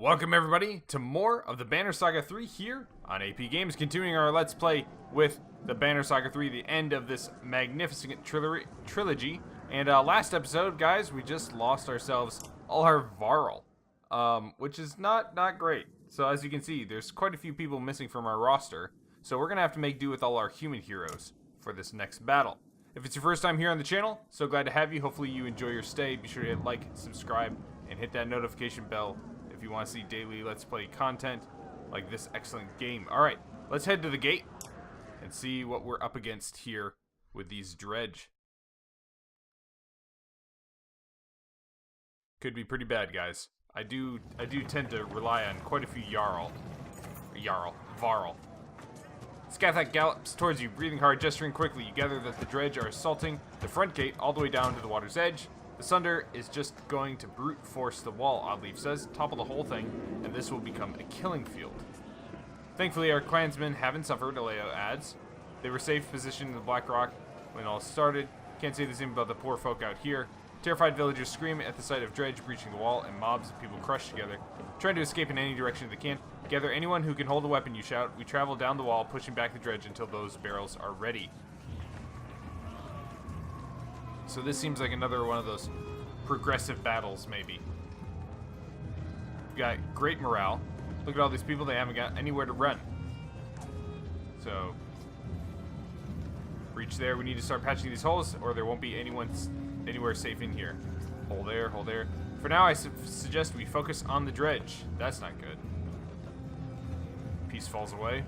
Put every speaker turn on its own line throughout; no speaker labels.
Welcome everybody to more of the Banner Saga 3 here on AP Games, continuing our Let's Play with the Banner Saga 3, the end of this magnificent trilogy. And last episode, guys, we just lost ourselves all our Varl, which is not great. So as you can see, there's quite a few people missing from our roster, so we're going to have to make do with all our human heroes for this next battle. If it's your first time here on the channel, so glad to have you. Hopefully you enjoy your stay. Be sure to hit like, subscribe, and hit that notification bell if you want to see daily Let's Play content like this excellent game. Alright, let's head to the gate and see what we're up against here with these dredge. Could be pretty bad, guys. I do tend to rely on quite a few Varl. Scathak gallops towards you, breathing hard, gesturing quickly. You gather that the dredge are assaulting the front gate all the way down to the water's edge. The Sunder is just going to brute force the wall, Oddleaf says, topple the whole thing, and this will become a killing field. Thankfully, our clansmen haven't suffered, Alette adds. They were safe positioned in the Black Rock when all started. Can't say the same about the poor folk out here. Terrified villagers scream at the sight of dredge breaching the wall, and mobs of people crush together, trying to escape in any direction they can. Gather anyone who can hold a weapon, you shout. We travel down the wall, pushing back the dredge until those barrels are ready. So this seems like another one of those progressive battles, maybe. We've got great morale. Look at all these people, they haven't got anywhere to run. So, breach there. We need to start patching these holes, or there won't be anywhere safe in here. Hole there, hole there. For now, I suggest we focus on the dredge. That's not good. Piece falls away.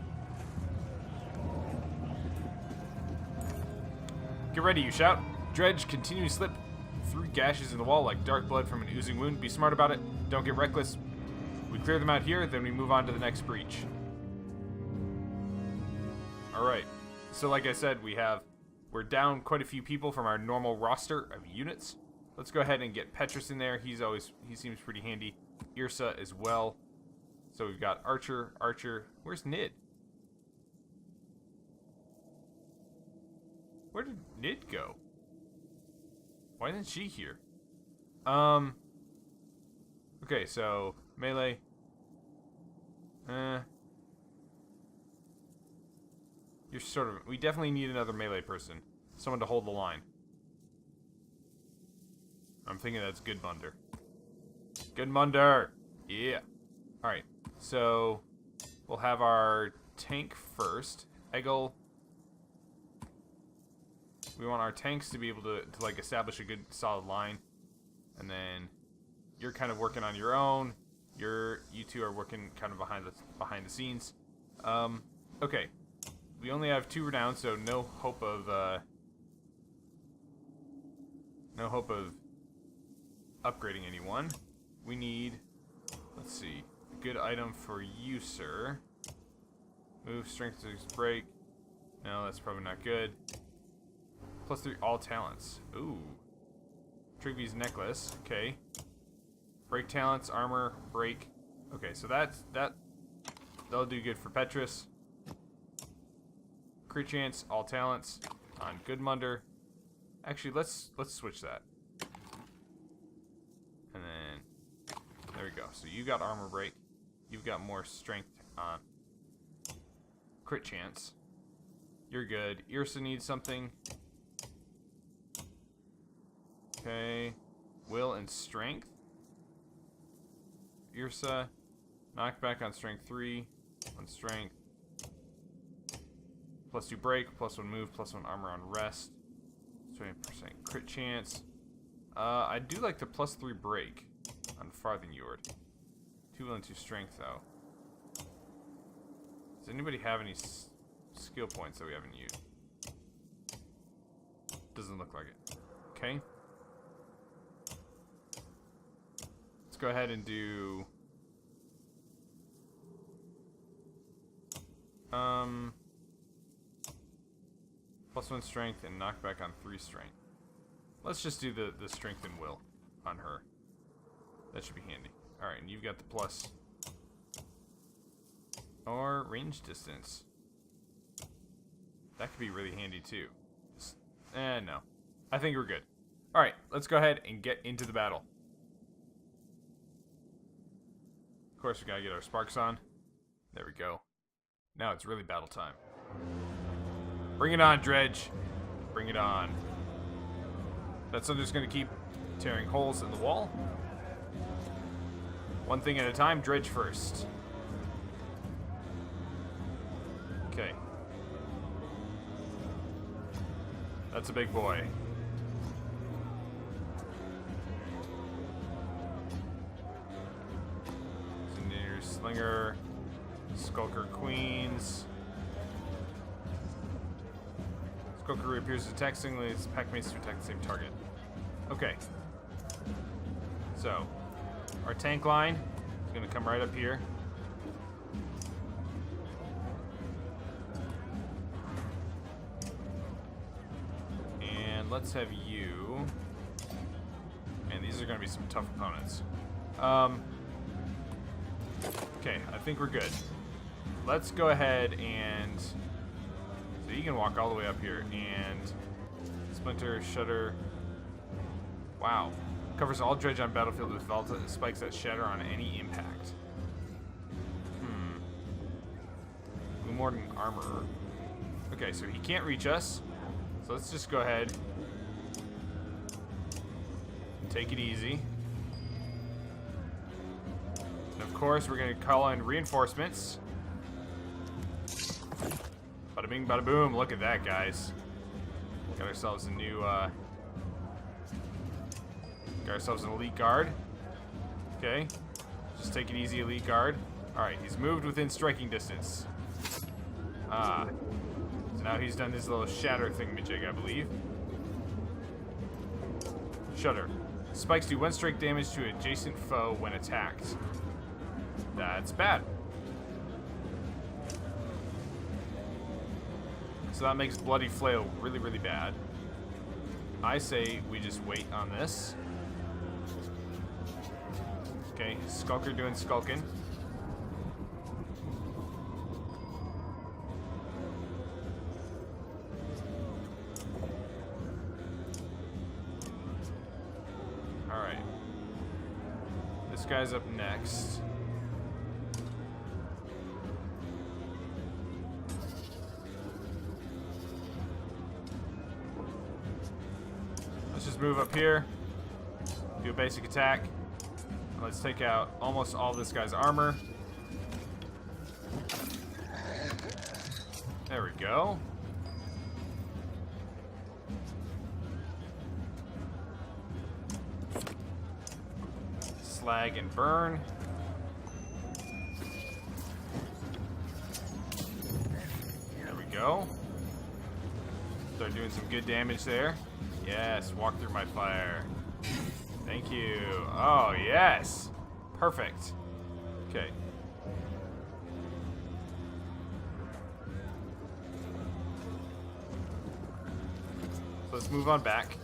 Get ready, you shout. Dredge continue to slip through gashes in the wall like dark blood from an oozing wound. Be smart about it. Don't get reckless. We clear them out here, then we move on to the next breach. Alright. So like I said, we're down quite a few people from our normal roster of units. Let's go ahead and get Petrus in there. He seems pretty handy. Irsa as well. So we've got Archer. Where's Nid? Where did Nid go? Why isn't she here? Okay, so melee. You're sort of. We definitely need another melee person. Someone to hold the line. I'm thinking that's Goodmunder. Goodmunder! Yeah. Alright, so we'll have our tank first. Eggle. We want our tanks to be able to like establish a good solid line. And then you're kind of working on your own. You two are working kind of behind the scenes. Okay. We only have 2 renown, so no hope of upgrading anyone. We need, let's see, a good item for you, sir. Move, strength to break. No, that's probably not good. +3 all talents. Ooh. Trigby's necklace. Okay. Break talents, armor, break. Okay, so that'll do good for Petrus. Crit chance, all talents on Goodmunder. Actually, let's switch that. And then there we go. So you got armor break. You've got more strength on crit chance. You're good. Irsa needs something. Okay. Will and strength. Irsa. Knockback on strength 3. 1 strength. +2 break. +1 move. +1 armor on rest. 20% crit chance. I do like the +3 break on Farthing Yord. 2 will and 2 strength though. Does anybody have any skill points that we haven't used? Doesn't look like it. Okay. Let's go ahead and do +1 strength and knockback on 3 strength. Let's just do the strength and will on her. That should be handy. Alright, and you've got the plus or range distance. That could be really handy too. No. I think we're good. Alright, let's go ahead and get into the battle. course, we gotta get our sparks on. There we go. Now it's really battle time. Bring it on, Dredge. Bring it on. That Thunder's gonna keep tearing holes in the wall. One thing at a time, Dredge first. Okay. That's a big boy. Engineer Slinger. Skulker Queens. Skulker reappears as attack singly. Its pack mates to attack the same target. Okay. So, our tank line is going to come right up here. And let's have you. Man, these are going to be some tough opponents. Okay, I think we're good. Let's go ahead and... So you can walk all the way up here. And... Splinter, Shudder... Wow. Covers all dredge on battlefield with Volta and spikes that shatter on any impact. Blue Morden Armorer. Okay, so he can't reach us. So let's just go ahead. Take it easy. And of course, we're going to call in reinforcements. Bada bing, bada boom. Look at that, guys. Got ourselves a new, got ourselves an elite guard. Okay. Just take it easy, elite guard. Alright, he's moved within striking distance. Ah. So now he's done his little shatter thingamajig, I believe. Shudder. Spikes do 1 strike damage to an adjacent foe when attacked. That's bad. So that makes Bloody Flail really, really bad. I say we just wait on this. Okay, Skulker doing skulking. Alright. This guy's up next. Let's just move up here. Do a basic attack. Let's take out almost all this guy's armor. There we go. Slag and burn. There we go. Start doing some good damage there. Yes, walk through my fire. Thank you. Oh, yes. Perfect. Okay. So let's move on back.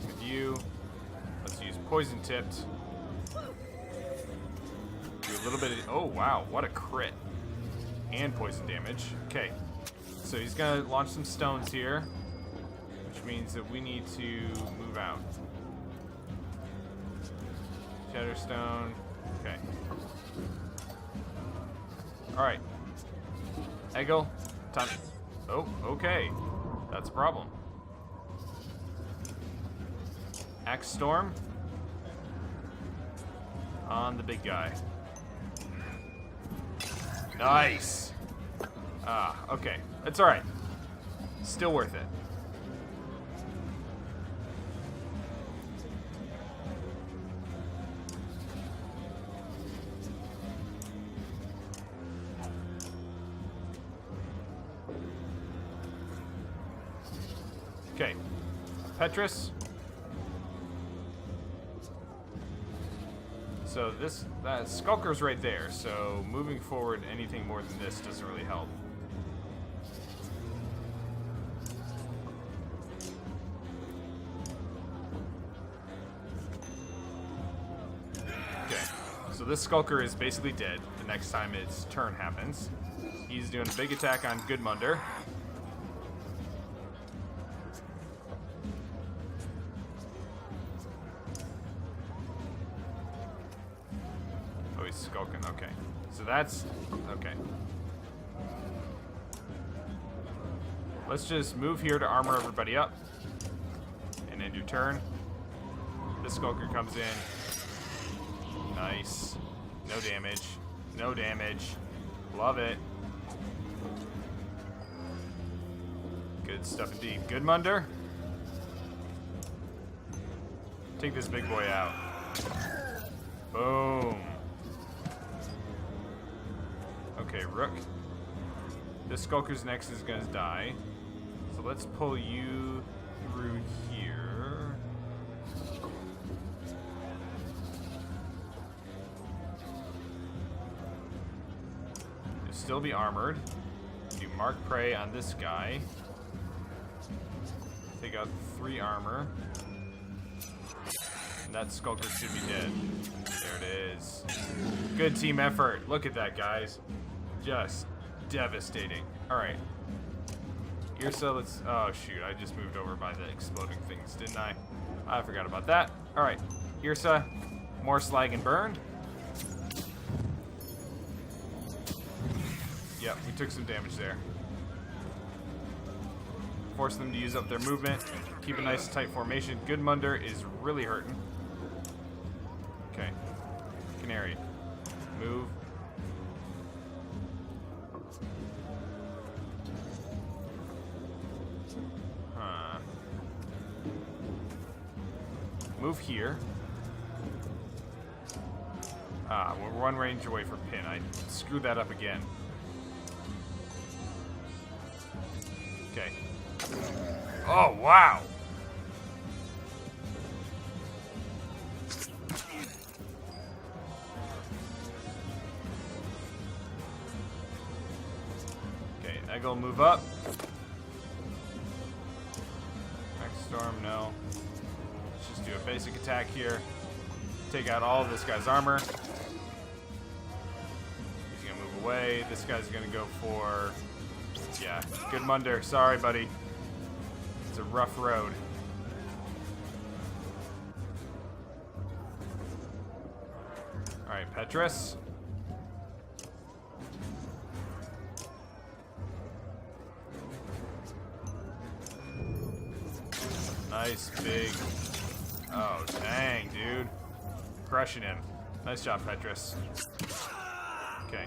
With you, let's use poison tipped. Do a little bit of... Oh, wow. What a crit. And poison damage. Okay. So he's going to launch some stones here. Which means that we need to move out. Shatterstone. Okay. Alright. Eggle. Time. Oh, okay. That's a problem. Axe Storm. On the big guy. Nice. Ah, okay. It's alright. Still worth it. Okay, Petrus. So that Skulker's right there, so moving forward anything more than this doesn't really help. Okay, so this Skulker is basically dead the next time its turn happens. He's doing a big attack on Goodmunder. skulking. Okay. So that's... Okay. Let's just move here to armor everybody up. And end your turn. This skulker comes in. Nice. No damage. No damage. Love it. Good stuff indeed. Good Munder. Take this big boy out. Boom. Okay, Rook. This skulker's next is gonna die. So let's pull you through here. You'll still be armored. Do mark prey on this guy. Take out 3 armor. And that skulker should be dead. There it is. Good team effort. Look at that, guys. Just devastating. Alright. Irsa, let's... Oh, shoot. I just moved over by the exploding things, didn't I? I forgot about that. Alright. Irsa, more slag and burn. Yep, we took some damage there. Force them to use up their movement. Keep a nice tight formation. Good Munder is really hurting. Okay. Canary. Move. Move here. We're 1 range away from pin. I screwed that up again. Okay. Oh, wow! Okay, Eggle, move up. Next storm, no. Let's just do a basic attack here. Take out all of this guy's armor. He's gonna move away. This guy's gonna go for... Yeah, good Munder. Sorry, buddy. It's a rough road. Alright, Petrus. Nice, big... Oh, dang, dude. Crushing him. Nice job, Petrus. Okay.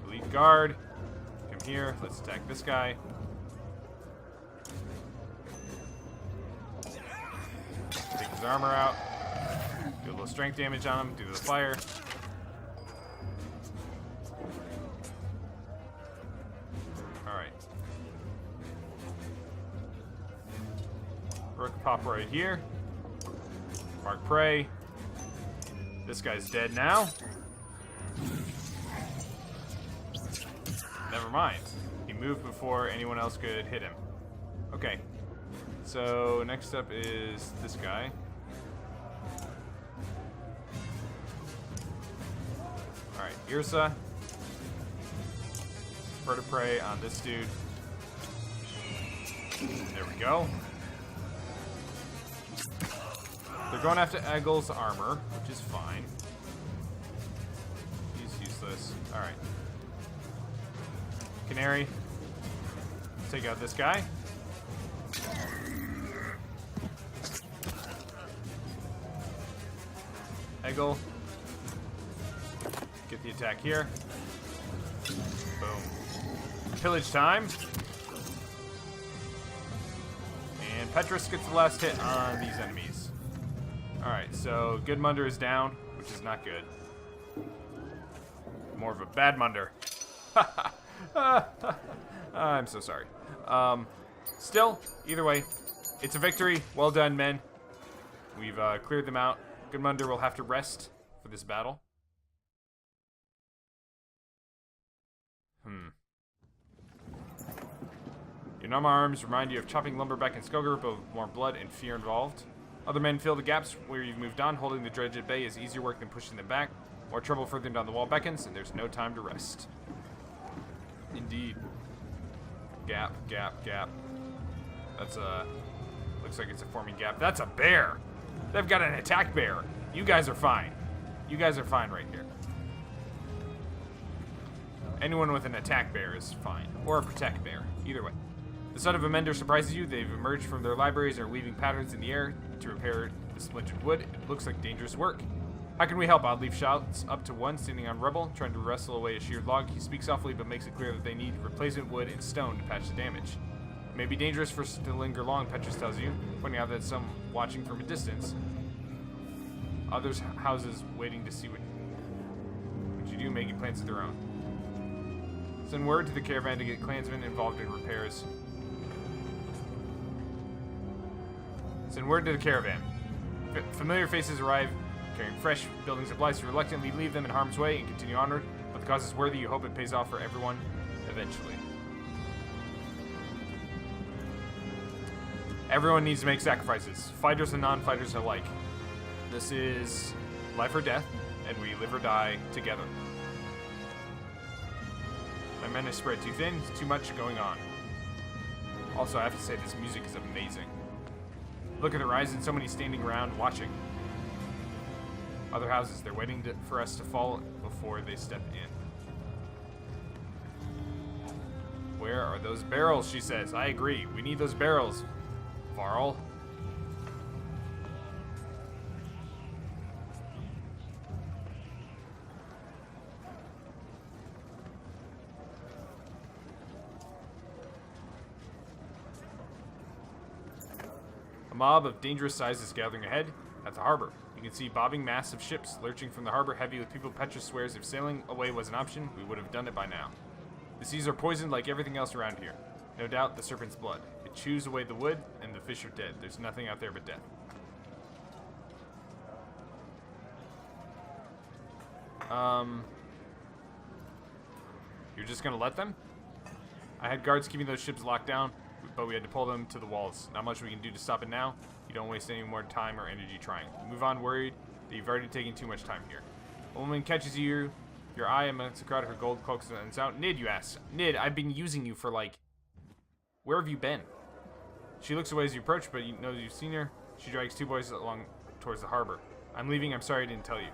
Elite guard. Come here. Let's attack this guy. Take his armor out. Do a little strength damage on him. Do the fire. Alright. Rook pop right here. Mark prey. This guy's dead now. Never mind. He moved before anyone else could hit him. Okay. So next up is this guy. Alright, Irsa. Bird of prey on this dude. There we go. They're going after Eggle's armor, which is fine. He's useless. Alright. Canary. Take out this guy. Eggle. Get the attack here. Boom. Pillage time. And Petrus gets the last hit on these enemies. Alright, so good Munder is down, which is not good. More of a bad Munder. I'm so sorry. Still, either way, it's a victory. Well done, men. We've cleared them out. Good Munder will have to rest for this battle. Your numb arms remind you of chopping lumberback and Skogar, but with more blood and fear involved. Other men fill the gaps where you've moved on. Holding the dredge at bay is easier work than pushing them back. More trouble further down the wall beckons, and there's no time to rest. Indeed. Gap, gap, gap. That's a... Looks like it's a forming gap. That's a bear! They've got an attack bear. You guys are fine. You guys are fine right here. Anyone with an attack bear is fine. Or a protect bear. Either way. The son of a mender surprises you. They've emerged from their libraries and are weaving patterns in the air to repair the splintered wood. It looks like dangerous work. How can we help? Oddleaf shouts up to one standing on rubble, trying to wrestle away a sheared log. He speaks softly but makes it clear that they need replacement wood and stone to patch the damage. It may be dangerous for us to linger long, Petrus tells you, pointing out that some watching from a distance. Others houses waiting to see what you do, making plans of their own. Send word to the caravan to get clansmen involved in repairs. Send word to the caravan. Familiar faces arrive, carrying fresh building supplies. You reluctantly leave them in harm's way and continue onward, but the cause is worthy. You hope it pays off for everyone eventually. Everyone needs to make sacrifices, fighters and non-fighters alike. This is life or death, and we live or die together. My men are spread too thin, too much going on. Also, I have to say, this music is amazing. Look at the horizon, so many standing around, watching. Other houses, they're waiting for us to fall before they step in. Where are those barrels, she says. I agree, we need those barrels, Varl. A mob of dangerous size is gathering ahead at the harbor. You can see bobbing mass of ships lurching from the harbor, heavy with people. Petrus swears if sailing away was an option, we would have done it by now. The seas are poisoned like everything else around here. No doubt the serpent's blood. It chews away the wood, and the fish are dead. There's nothing out there but death. You're just gonna let them? I had guards keeping those ships locked down, but we had to pull them to the walls. Not much we can do to stop it now. You don't waste any more time or energy trying. Move on worried that you've already taken too much time here. A woman catches your eye amongst the crowd, her gold cloaks and out. Nid, you ask. Nid, I've been using you for like... Where have you been? She looks away as you approach, but you know you've seen her. She drags two boys along towards the harbor. I'm leaving, I'm sorry I didn't tell you.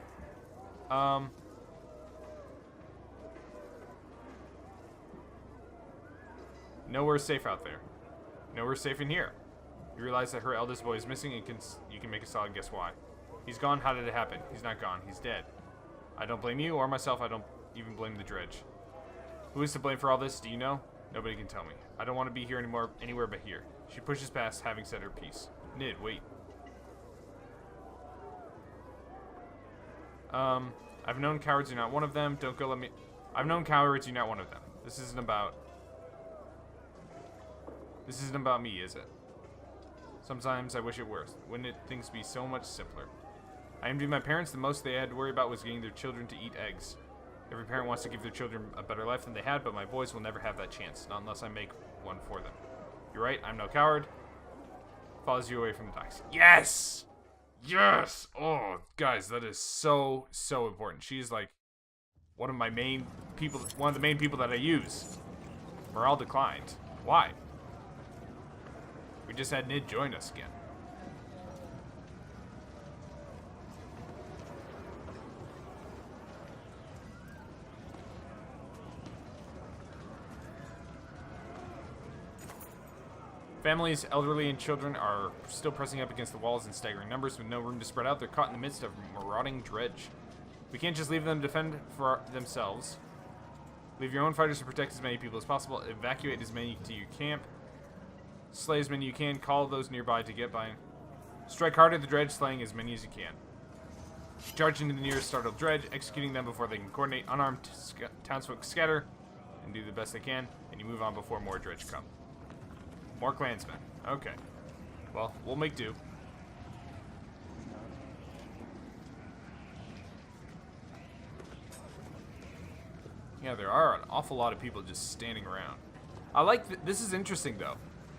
Nowhere's safe out there. Nowhere's safe in here. You realize that her eldest boy is missing, and you can make a solid guess why. He's gone. How did it happen? He's not gone. He's dead. I don't blame you or myself. I don't even blame the dredge. Who is to blame for all this? Do you know? Nobody can tell me. I don't want to be here anywhere but here. She pushes past, having said her piece. Nid, wait. I've known cowards. You're not one of them. Don't go let me... I've known cowards. You're not one of them. This isn't about me, is it? Sometimes I wish it were. Wouldn't things be so much simpler? I envy my parents. The most they had to worry about was getting their children to eat eggs. Every parent wants to give their children a better life than they had, but my boys will never have that chance. Not unless I make one for them. You're right, I'm no coward. Follows you away from the docks. Yes! Yes! Oh, guys, that is so, so important. She's like one of the main people that I use. Morale declined. Why? We just had Nid join us again. Families, elderly, and children are still pressing up against the walls in staggering numbers with no room to spread out. They're caught in the midst of marauding dredge. We can't just leave them to defend for themselves. Leave your own fighters to protect as many people as possible. Evacuate as many to your camp. Slay as many you can. Call those nearby to get by. Strike hard at the dredge, slaying as many as you can. Charge into the nearest startled dredge, executing them before they can coordinate. Unarmed townsfolk scatter and do the best they can, and you move on before more dredge come. More clansmen. Okay. Well, we'll make do. Yeah, there are an awful lot of people just standing around. I like this is interesting though.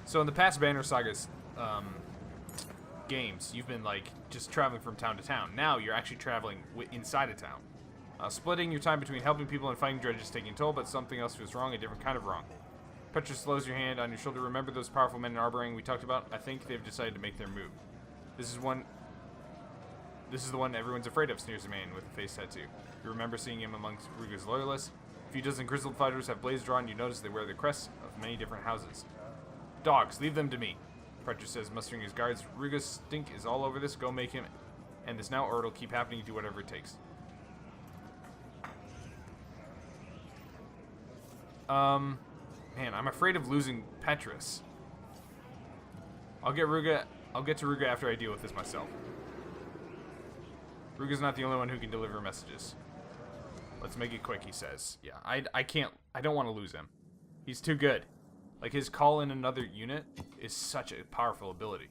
So in the past Banner Saga's games, you've been like just traveling from town to town. Now you're actually traveling inside a town. Splitting your time between helping people and fighting dredge is taking a toll, but something else feels wrong, a different kind of wrong. Petrus slows your hand on your shoulder. Remember those powerful men in Arboring we talked about? I think they've decided to make their move. This is one This is the one everyone's afraid of, sneers a man with a face tattoo. You remember seeing him amongst Rugga's loyalists. A few dozen grizzled fighters have blades drawn. You notice they wear the crests of many different houses. Dogs, leave them to me. Predator says, mustering his guards. Rugga's stink is all over this. Go make him end this now, or it'll keep happening. Do whatever it takes. Man, I'm afraid of losing Petrus. I'll get to Rugga after I deal with this myself. Rugga's not the only one who can deliver messages. Let's make it quick, he says. Yeah, I don't want to lose him. He's too good. Like, his call in another unit is such a powerful ability.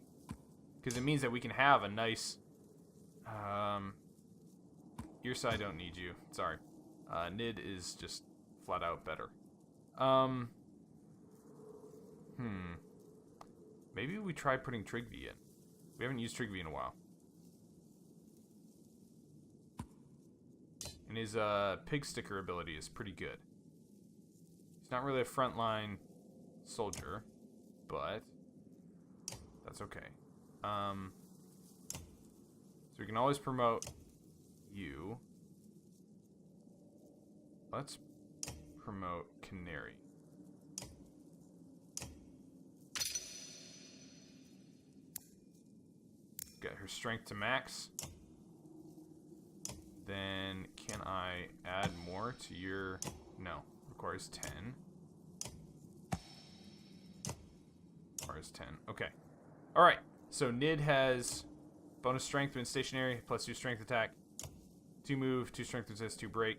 Because it means that we can have a nice... Earsa, I don't need you. Sorry. Nid is just flat out better. Maybe we try putting Trigvi in. We haven't used Trigvi in a while. And his pig sticker ability is pretty good. He's not really a frontline soldier, but that's okay. So we can always promote you. Let's promote Canary. Get her strength to max. Then can I add more to your... No, requires 10. Requires 10. Okay. Alright, so Nid has bonus strength when stationary, plus 2 strength attack, 2 move, 2 strength resist, 2 break.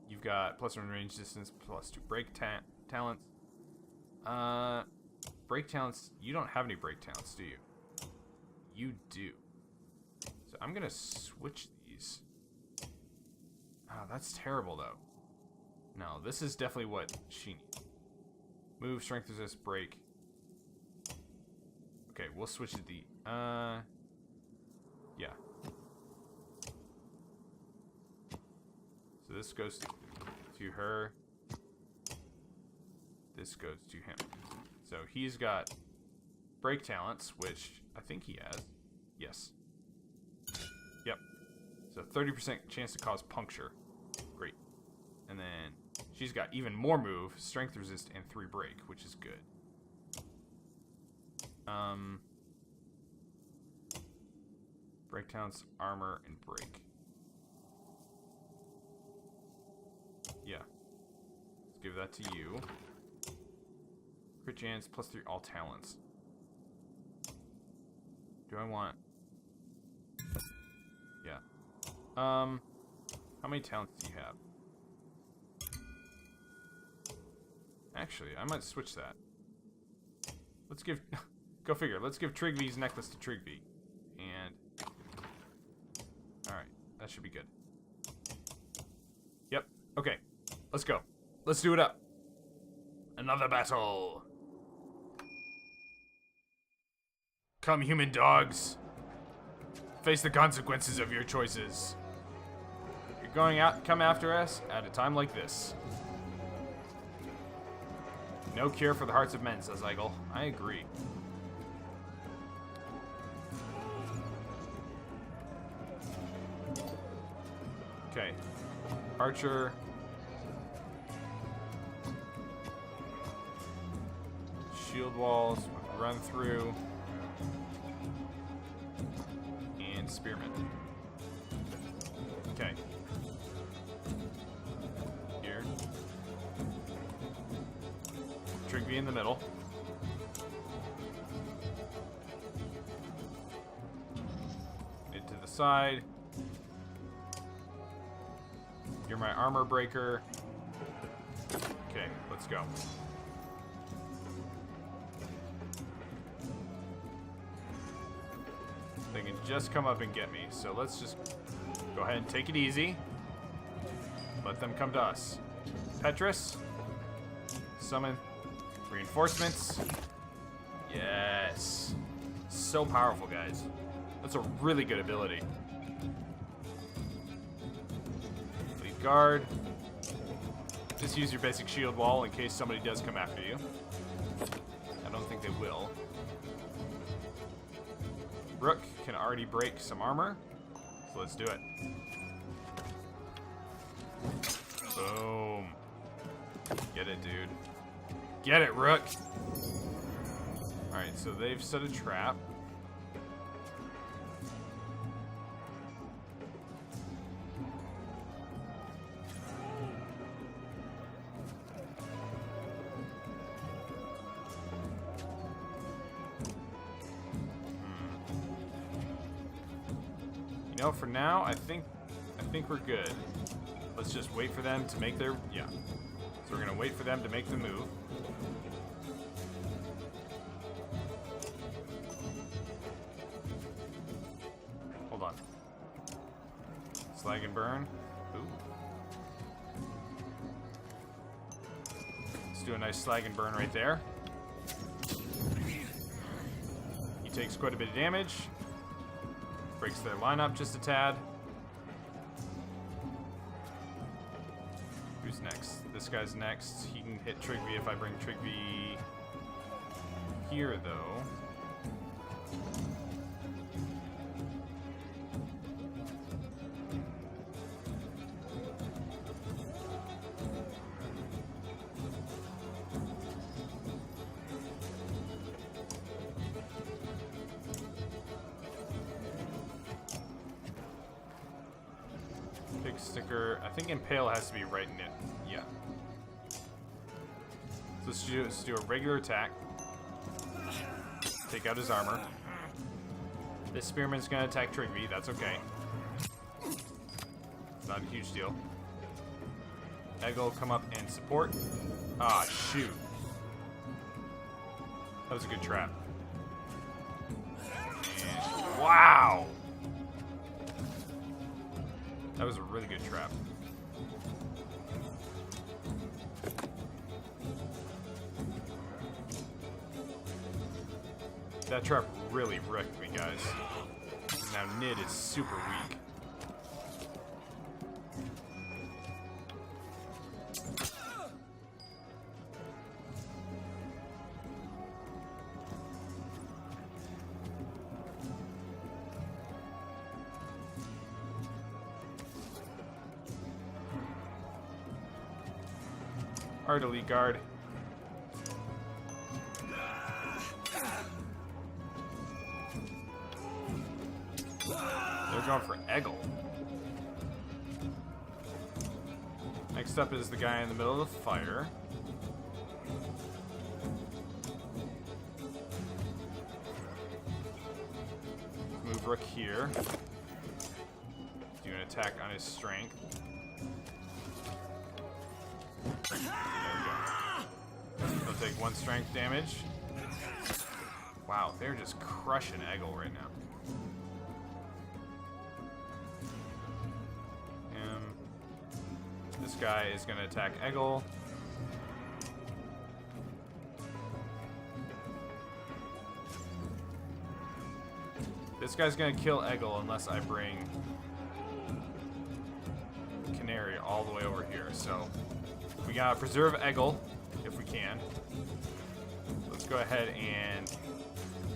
You've got plus 1 range distance, plus 2 break talents. Break talents, you don't have any break talents, do you? You do. So I'm gonna switch these. Oh, that's terrible though. No, this is definitely what she needs. Move, strength resist, break. Okay, we'll switch to the yeah. So this goes to her. This goes to him. So he's got break talents, which I think he has. Yes. Yep. So 30% chance to cause puncture. Great. And then she's got even more move, strength resist, and 3 break, which is good. Break talents, armor, and break. Yeah. Let's give that to you. Crit chance, plus 3 all talents. Do I want... Yeah. How many talents do you have? Actually, I might switch that. Let's give... Go figure. Let's give Trigvi's necklace to Trigvi. And... Alright. That should be good. Yep. Okay. Let's go. Let's do it up. Another battle. Come, human dogs. Face the consequences of your choices. You're going out, come after us at a time like this. No cure for the hearts of men, says Eigel. I agree. Okay. Archer. Shield walls. Run through. And spearmen. Okay. Here. Trigvi in the middle. Mid to the side. You're my armor breaker. Okay, let's go. They can just come up and get me, so let's just go ahead and take it easy. Let them come to us. Petrus. Summon reinforcements. Yes. So powerful, guys. That's a really good ability. Lead guard. Just use your basic shield wall in case somebody does come after you. I don't think they will. Rook can already break some armor, so let's do it. Boom. Get it, dude. Get it, Rook! Alright, so they've set a trap. You know, for now, I think we're good. Let's just wait for them to make their... Yeah. So we're gonna wait for them to make the move. Hold on. Slag and burn. Ooh. Let's do a nice slag and burn right there. He takes quite a bit of damage. Breaks their lineup just a tad. Who's next? This guy's next. He can hit Trigby if I bring Trigby here, though. Big sticker. I think Impale has to be right in it. Yeah. So let's do a regular attack. Take out his armor. This Spearman's gonna attack Trigby. That's okay. Not a huge deal. Eggle come up and support. Ah, shoot. That was a good trap. And wow! That was a really good trap. That trap really wrecked me, guys. Now Nid is super weak. Hard elite guard. They're going for Eggle. Next up is the guy in the middle of the fire. Move Rook here. Do an attack on his strength. There we go. He'll take 1 strength damage. Wow, they're just crushing Eggle right now. This guy is going to attack Eggle. This guy's going to kill Eggle unless I bring Canary all the way over here. So we got to preserve Eggle if we can. Let's go ahead and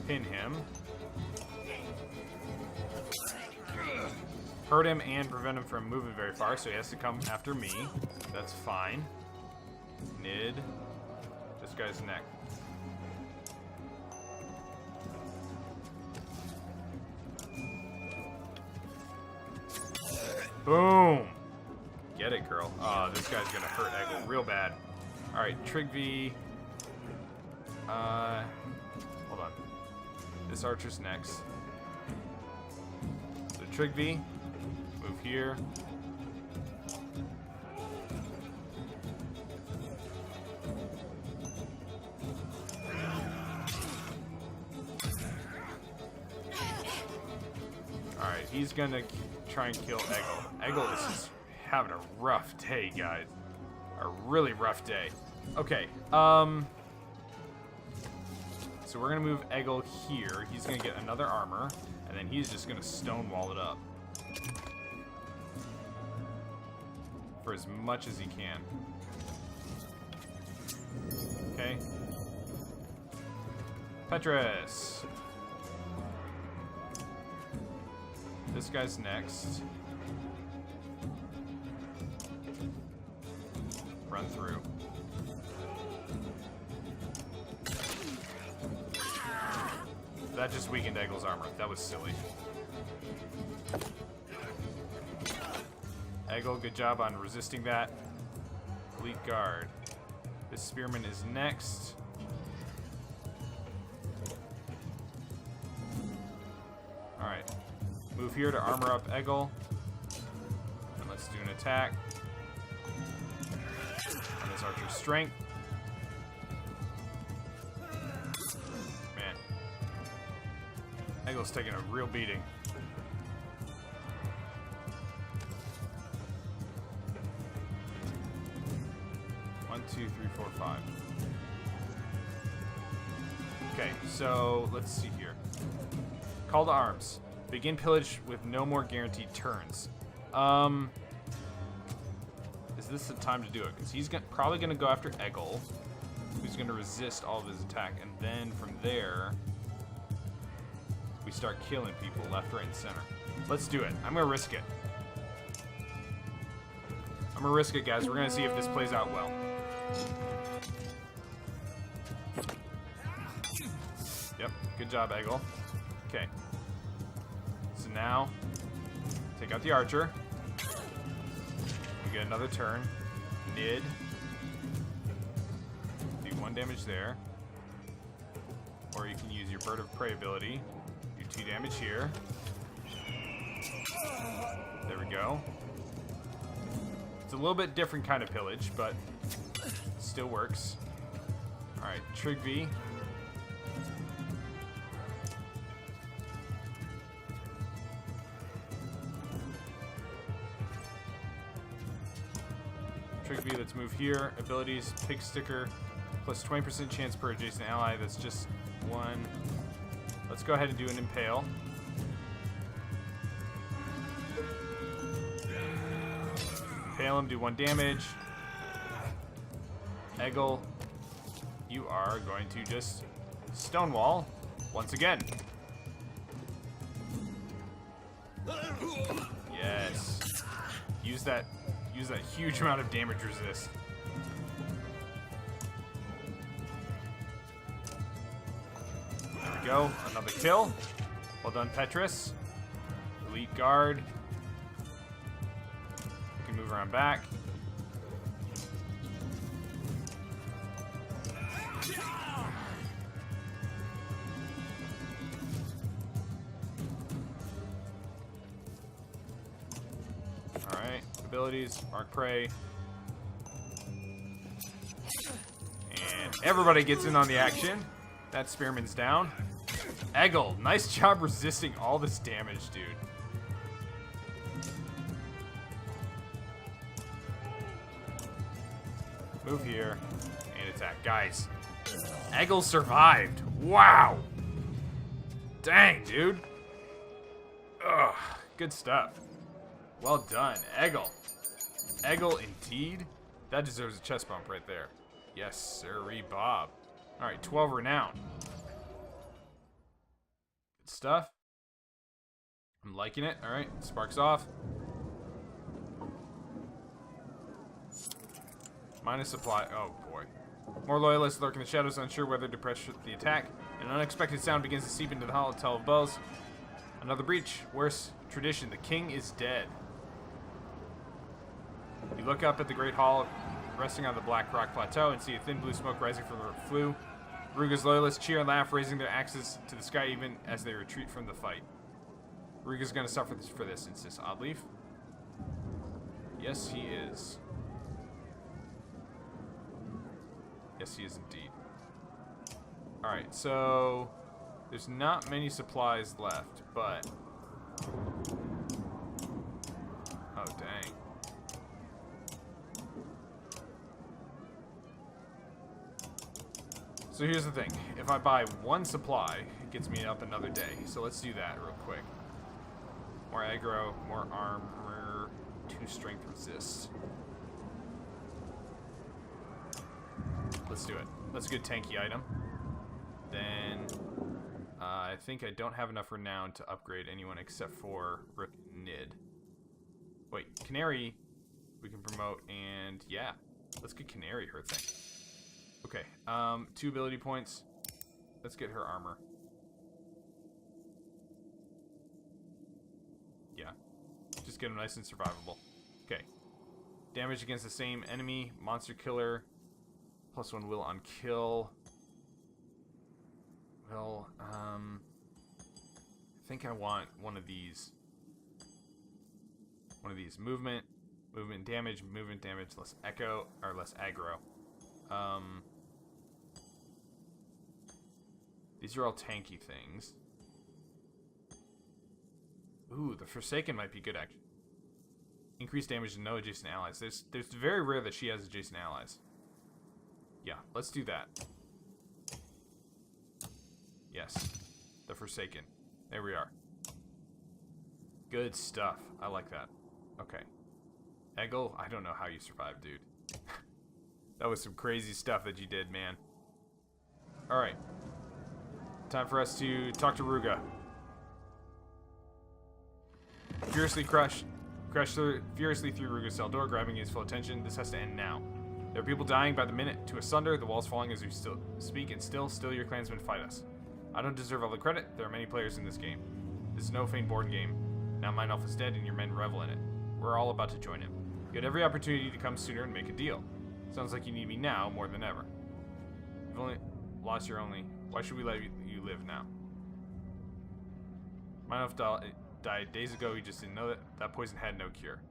pin him. Hurt him and prevent him from moving very far, so he has to come after me. That's fine. Nid. This guy's neck. Boom! Get it, girl. Oh, this guy's gonna hurt Eggle real bad. Alright, Trigby. Hold on. This archer's next. So Trigby. Move here. Alright, he's gonna try and kill Eggle. Eggle is just having a rough day, guys. A really rough day. Okay, so we're gonna move Eggle here. He's gonna get another armor, and then he's just gonna stonewall it up. For as much as he can. Okay. Petrus. This guy's next. Run through. That just weakened Eggle's armor. That was silly. Eggle, good job on resisting that. Elite guard. This spearman is next. Alright. Move here to armor up Eggle. And let's do an attack. On this archer's strength. Man. Eggle's taking a real beating. One, two, three, four, five. Okay, so let's see here. Call to arms. Begin pillage with no more guaranteed turns. Is this the time to do it? Because he's probably going to go after Eggle, who's going to resist all of his attack. And then from there, we start killing people left, right, and center. Let's do it. I'm going to risk it. I'm going to risk it, guys. We're going to see if this plays out well. Yep. Good job, Eggle. Okay. So now, take out the archer. We get another turn. Nid. Do 1 damage there. Or you can use your Bird of Prey ability. Do 2 damage here. There we go. It's a little bit different kind of pillage, but still works. Alright, Trigby. Trigby, let's move here. Abilities, Pig Sticker, plus 20% chance per adjacent ally. That's just 1. Let's go ahead and do an Impale. Impale him, do 1 damage. Eggle, you are going to just Stonewall once again. Yes. Use that huge amount of damage resist. There we go. Another kill. Well done, Petrus. Elite guard. You can move around back. Alright, abilities, Mark Prey. And everybody gets in on the action. That Spearman's down. Eggle, nice job resisting all this damage, dude. Move here and attack. Guys, Eggle survived. Wow. Dang, dude. Ugh, good stuff. Well done, Eggle. Eggle, indeed. That deserves a chest bump right there. Yes, sirree, Bob. Alright, 12 renown. Good stuff. I'm liking it. Alright, sparks off. Minus supply. Oh, boy. More loyalists lurk in the shadows, unsure whether to press the attack. An unexpected sound begins to seep into the hollow tell of bells. Another breach. Worse tradition. The king is dead. You look up at the Great Hall, resting on the Black Rock Plateau, and see a thin blue smoke rising from the flue. Rugga's loyalists cheer and laugh, raising their axes to the sky even as they retreat from the fight. Rugga's gonna suffer for this, insists Oddleaf. Yes, he is. Yes, he is indeed. Alright, so there's not many supplies left, but... Oh, dang. So here's the thing. If I buy 1 supply, it gets me up another day. So let's do that real quick. More aggro, more armor, 2 strength resist. Let's do it. Let's get a tanky item. Then I think I don't have enough renown to upgrade anyone except for Rook and Nid. Wait, Canary we can promote, and yeah, let's get Canary her thing. Okay, 2 ability points. Let's get her armor. Yeah, just get them nice and survivable. Okay, damage against the same enemy, monster killer, +1 will on kill. Well, I think I want one of these. Movement damage, less echo, or less aggro. These are all tanky things. Ooh, the Forsaken might be good, actually. Increased damage to no adjacent allies. There's very rare that she has adjacent allies. Yeah, let's do that. Yes, the Forsaken. There we are. Good stuff. I like that. Okay. Eggle, I don't know how you survived, dude. That was some crazy stuff that you did, man. Alright. Time for us to talk to Rugga. Furiously crash furiously through Rugga's cell door, grabbing his full attention. This has to end now. There are people dying by the minute to asunder, the walls falling as we still speak, and still your clansmen fight us. I don't deserve all the credit. There are many players in this game. This is no faint board game. Now Mein Elf is dead and your men revel in it. We're all about to join him. You had every opportunity to come sooner and make a deal. Sounds like you need me now more than ever. You've only lost your only. Why should we let you live now? Mein Elf died days ago. He just didn't know that poison had no cure.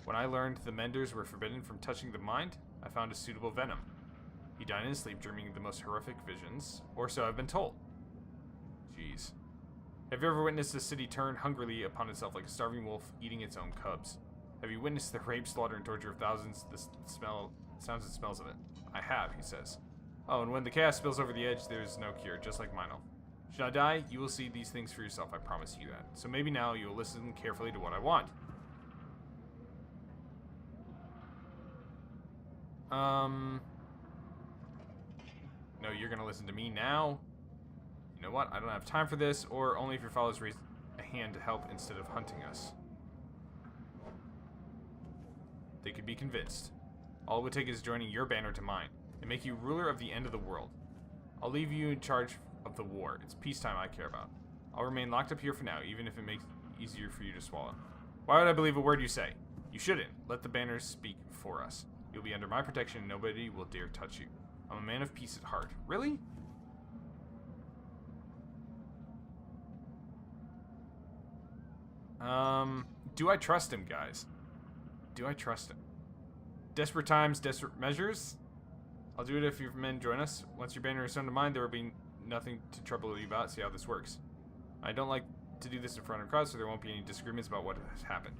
When I learned the Menders were forbidden from touching the mind, I found a suitable venom. He died in his sleep, dreaming the most horrific visions, or so I've been told. Jeez. Have you ever witnessed a city turn hungrily upon itself like a starving wolf eating its own cubs? Have you witnessed the rape, slaughter, and torture of thousands? The sounds and smells of it. I have, he says. Oh, and when the chaos spills over the edge, there is no cure, just like Mein Elf. Should I die, you will see these things for yourself, I promise you that. So maybe now you will listen carefully to what I want. No, you're gonna listen to me now. You know what? I don't have time for this, or only if your followers raise a hand to help instead of hunting us. They could be convinced. All it would take is joining your banner to mine, and make you ruler of the end of the world. I'll leave you in charge of the war. It's peacetime I care about. I'll remain locked up here for now, even if it makes it easier for you to swallow. Why would I believe a word you say? You shouldn't. Let the banners speak for us. You'll be under my protection, and nobody will dare touch you. I'm a man of peace at heart. Really? Do I trust him, guys? Do I trust him? Desperate times, desperate measures? I'll do it if your men join us. Once your banner is shown to mine, there will be nothing to trouble you about. See how this works. I don't like to do this in front of crowds, so there won't be any disagreements about what has happened.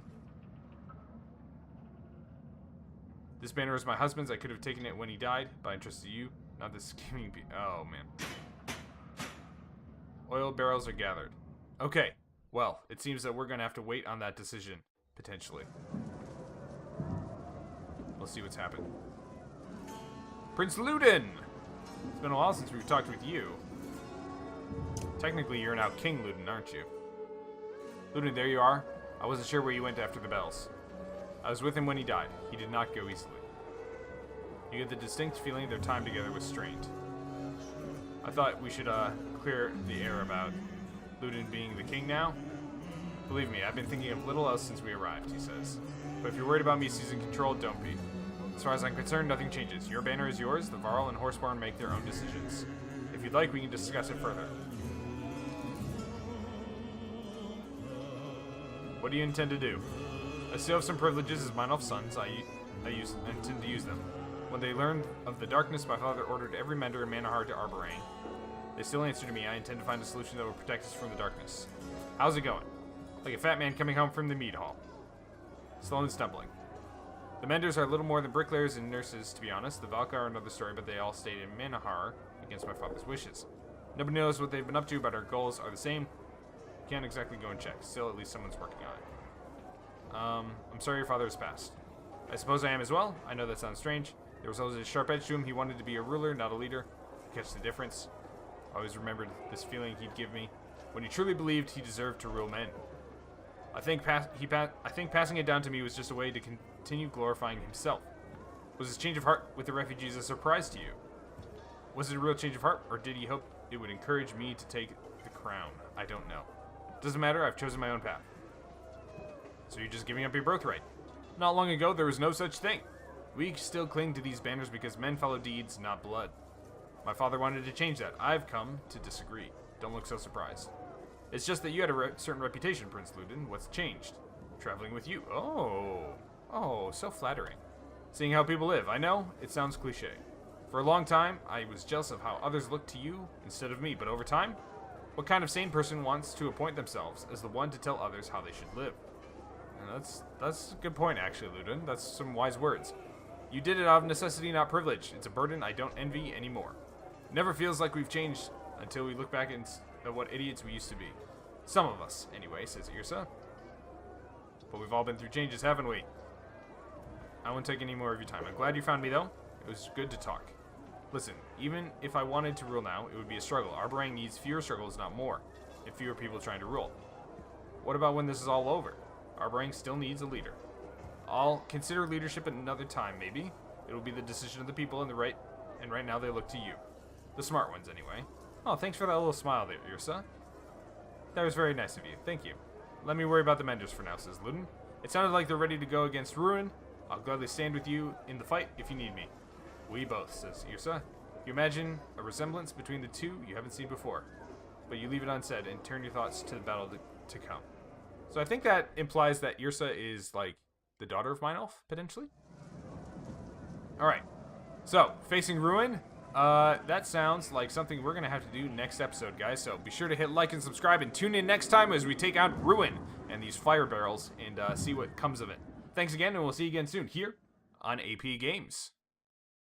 This banner was my husband's. I could have taken it when he died, but I entrusted you, not this scheming oh, man. Oil barrels are gathered. Okay. Well, it seems that we're going to have to wait on that decision, potentially. We'll see what's happened. Prince Ludin! It's been a while since we've talked with you. Technically, you're now King Ludin, aren't you? Ludin, there you are. I wasn't sure where you went after the bells. I was with him when he died. He did not go easily. You get the distinct feeling their time together was strained. I thought we should, clear the air about Ludin being the king now. Believe me, I've been thinking of little else since we arrived, he says. But if you're worried about me seizing control, don't be. As far as I'm concerned, nothing changes. Your banner is yours, the Varl and Horseborn make their own decisions. If you'd like, we can discuss it further. What do you intend to do? I still have some privileges as Mein Elf's sons. I intend to use them. When they learned of the darkness, my father ordered every mender in Manahar to Arborane. They still answer to me. I intend to find a solution that will protect us from the darkness. How's it going? Like a fat man coming home from the mead hall. Slow and stumbling. The Menders are little more than bricklayers and nurses, to be honest. The Valka are another story, but they all stayed in Manahar against my father's wishes. Nobody knows what they've been up to, but our goals are the same. Can't exactly go and check. Still, at least someone's working on it. I'm sorry your father has passed. I suppose I am as well. I know that sounds strange. There was always a sharp edge to him. He wanted to be a ruler, not a leader. Catch the difference. I always remembered this feeling he'd give me. when he truly believed he deserved to rule men. I think passing it down to me was just a way to continue glorifying himself. Was his change of heart with the refugees a surprise to you? Was it a real change of heart, or did he hope it would encourage me to take the crown? I don't know. Doesn't matter, I've chosen my own path. So you're just giving up your birthright. Not long ago, there was no such thing. We still cling to these banners because men follow deeds, not blood. My father wanted to change that. I've come to disagree. Don't look so surprised. It's just that you had a certain reputation, Prince Ludin. What's changed? Traveling with you. Oh, so flattering. Seeing how people live. I know, it sounds cliche. For a long time, I was jealous of how others looked to you instead of me, but over time, what kind of sane person wants to appoint themselves as the one to tell others how they should live? And that's a good point, actually, Ludin. That's some wise words. You did it out of necessity, not privilege. It's a burden I don't envy anymore. It never feels like we've changed until we look back at what idiots we used to be. Some of us, anyway, says Yrsa. But we've all been through changes, haven't we? I won't take any more of your time. I'm glad you found me, though. It was good to talk. Listen, even if I wanted to rule now, it would be a struggle. Our brand needs fewer struggles, not more, and fewer people trying to rule. What about when this is all over? Our brand still needs a leader. I'll consider leadership at another time, maybe. It'll be the decision of the people and right now they look to you. The smart ones, anyway. Oh, thanks for that little smile there, Yrsa. That was very nice of you. Thank you. Let me worry about the Menders for now, says Ludin. It sounded like they're ready to go against Ruin. I'll gladly stand with you in the fight if you need me. We both, says Yrsa. You imagine a resemblance between the two you haven't seen before, but you leave it unsaid and turn your thoughts to the battle to come. So I think that implies that Yrsa is, like, the daughter of Meinolf, potentially? Alright. So, facing Ruin. That sounds like something we're going to have to do next episode, guys. So be sure to hit like and subscribe and tune in next time as we take out Ruin and these fire barrels and see what comes of it. Thanks again, and we'll see you again soon here on AP Games.